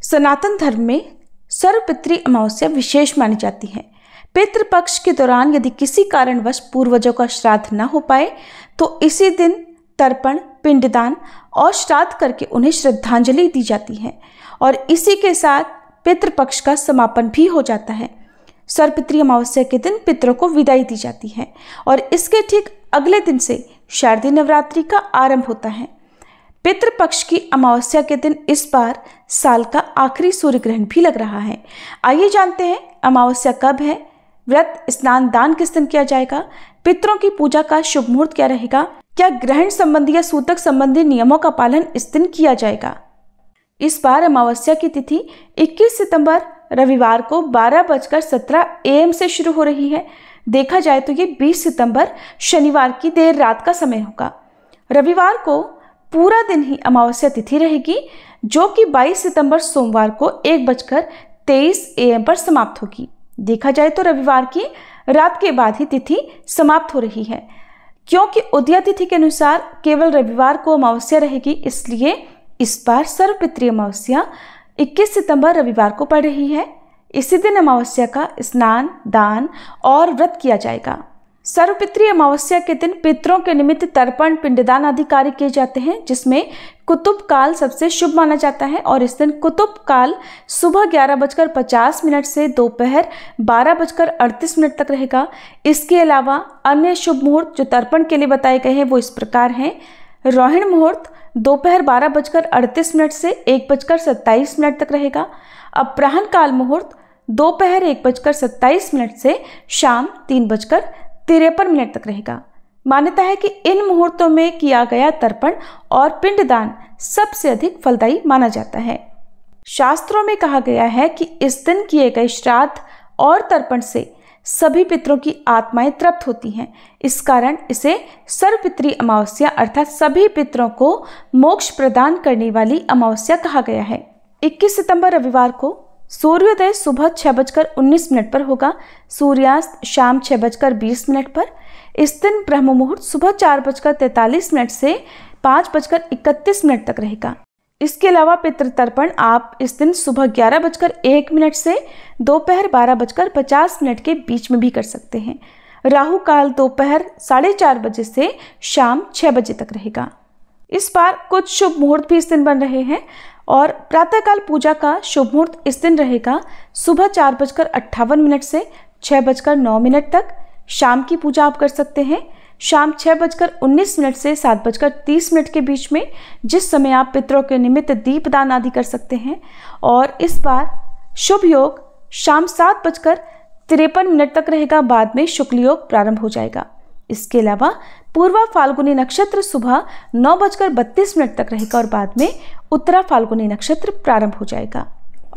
सनातन धर्म में सर्वपितृ अमावस्या विशेष मानी जाती है। पितृपक्ष के दौरान यदि किसी कारणवश पूर्वजों का श्राद्ध न हो पाए तो इसी दिन तर्पण, पिंडदान और श्राद्ध करके उन्हें श्रद्धांजलि दी जाती है और इसी के साथ पितृपक्ष का समापन भी हो जाता है। सर्वपितृ अमावस्या के दिन पितरों को विदाई दी जाती है और इसके ठीक अगले दिन से शारदीय नवरात्रि का आरंभ होता है। पितृपक्ष की अमावस्या के दिन इस बार साल का आखिरी सूर्य ग्रहण भी लग रहा है। आइए जानते हैं अमावस्या कब है, व्रत, स्नान, दान किस दिन किया जाएगा, पितरों की पूजा का शुभ मुहूर्त क्या रहेगा, क्या ग्रहण संबंधी या सूतक संबंधी नियमों का पालन इस दिन किया जाएगा। इस बार अमावस्या की तिथि 21 सितंबर रविवार को 12:17 AM से शुरू हो रही है। देखा जाए तो ये 20 सितंबर शनिवार की देर रात का समय होगा। रविवार को पूरा दिन ही अमावस्या तिथि रहेगी जो कि 22 सितंबर सोमवार को 1:23 AM पर समाप्त होगी। देखा जाए तो रविवार की रात के बाद ही तिथि समाप्त हो रही है। क्योंकि उदया तिथि के अनुसार केवल रविवार को अमावस्या रहेगी, इसलिए इस बार सर्वपितृ अमावस्या 21 सितंबर रविवार को पड़ रही है। इसी दिन अमावस्या का स्नान, दान और व्रत किया जाएगा। सर्वपितृ अमावस्या के दिन पितरों के निमित्त तर्पण, पिंडदान आदि कार्य किए जाते हैं, जिसमें कुतुब काल सबसे शुभ माना जाता है और इस दिन कुतुब काल सुबह 11:50 से दोपहर 12:38 तक रहेगा। इसके अलावा अन्य शुभ मुहूर्त जो तर्पण के लिए बताए गए हैं वो इस प्रकार हैं। रोहिणी मुहूर्त दोपहर 12:38 से 1:27 तक रहेगा। अपराह्न काल मुहूर्त दोपहर 1:27 से शाम 3:53 तक रहेगा। मान्यता है कि इन मुहूर्तों में किया गया तर्पण और पिंडदान सबसे अधिक फलदायी माना जाता है। शास्त्रों में कहा गया है कि इस दिन किए गए श्राद्ध और तर्पण से सभी पितरों की आत्माएं तृप्त होती हैं। इस कारण इसे सर्वपितृ अमावस्या अर्थात सभी पितरों को मोक्ष प्रदान करने वाली अमावस्या कहा गया है। 21 सितंबर रविवार को सूर्योदय सुबह 6:19 पर होगा, सूर्यास्त शाम 6:20 पर। इस दिन ब्रह्म मुहूर्त सुबह 4:43 से 5:31 तक रहेगा। इसके अलावा पितृतर्पण आप इस दिन सुबह 11:01 से दोपहर 12:50 के बीच में भी कर सकते हैं। राहु काल दोपहर 4:30 बजे से शाम 6 बजे तक रहेगा। इस बार कुछ शुभ मुहूर्त भी इस दिन बन रहे हैं और प्रातःकाल पूजा का शुभ मुहूर्त इस दिन रहेगा सुबह 4:58 से 6:09 तक। शाम की पूजा आप कर सकते हैं शाम 6:19 से 7:30 के बीच में, जिस समय आप पितरों के निमित्त दीपदान आदि कर सकते हैं। और इस बार शुभ योग शाम 7:53 तक रहेगा, बाद में शुक्ल योग प्रारंभ हो जाएगा। इसके अलावा पूर्वा फाल्गुनी नक्षत्र सुबह 9:32 तक रहेगा और बाद में उत्तरा फाल्गुनी नक्षत्र प्रारंभ हो जाएगा।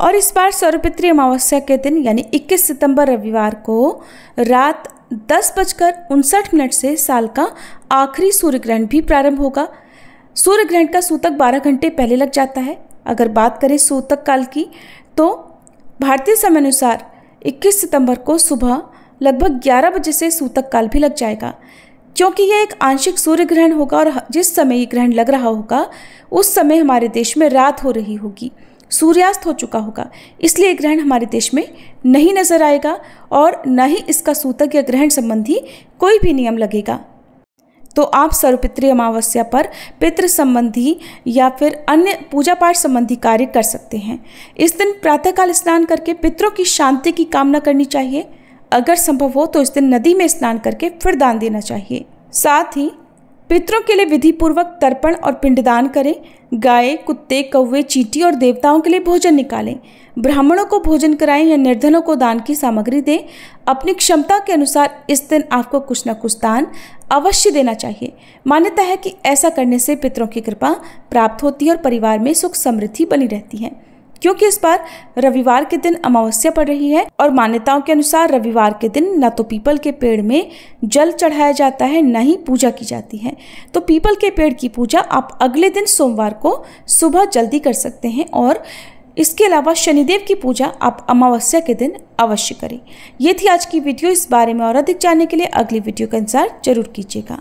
और इस बार सर्वपितृ अमावस्या के दिन यानी 21 सितंबर रविवार को रात 10:59 से साल का आखिरी सूर्य ग्रहण भी प्रारंभ होगा। सूर्य ग्रहण का सूतक 12 घंटे पहले लग जाता है। अगर बात करें सूतक काल की तो भारतीय समय अनुसार 21 सितंबर को सुबह लगभग 11 बजे से सूतक काल भी लग जाएगा। क्योंकि यह एक आंशिक सूर्य ग्रहण होगा और जिस समय ये ग्रहण लग रहा होगा उस समय हमारे देश में रात हो रही होगी, सूर्यास्त हो चुका होगा, इसलिए ग्रहण हमारे देश में नहीं नजर आएगा और न ही इसका सूतक या ग्रहण संबंधी कोई भी नियम लगेगा। तो आप सर्वपितृ अमावस्या पर पितृ संबंधी या फिर अन्य पूजा पाठ संबंधी कार्य कर सकते हैं। इस दिन प्रातःकाल स्नान करके पितरों की शांति की कामना करनी चाहिए। अगर संभव हो तो इस दिन नदी में स्नान करके फिर दान देना चाहिए। साथ ही पितरों के लिए विधि पूर्वक तर्पण और पिंडदान करें। गाय, कुत्ते, कौवे, चींटी और देवताओं के लिए भोजन निकालें। ब्राह्मणों को भोजन कराएं या निर्धनों को दान की सामग्री दें। अपनी क्षमता के अनुसार इस दिन आपको कुछ न कुछ दान अवश्य देना चाहिए। मान्यता है कि ऐसा करने से पितरों की कृपा प्राप्त होती है और परिवार में सुख समृद्धि बनी रहती है। क्योंकि इस बार रविवार के दिन अमावस्या पड़ रही है और मान्यताओं के अनुसार रविवार के दिन न तो पीपल के पेड़ में जल चढ़ाया जाता है, न ही पूजा की जाती है। तो पीपल के पेड़ की पूजा आप अगले दिन सोमवार को सुबह जल्दी कर सकते हैं और इसके अलावा शनिदेव की पूजा आप अमावस्या के दिन अवश्य करें। ये थी आज की वीडियो। इस बारे में और अधिक जानने के लिए अगली वीडियो का इंतजार जरूर कीजिएगा।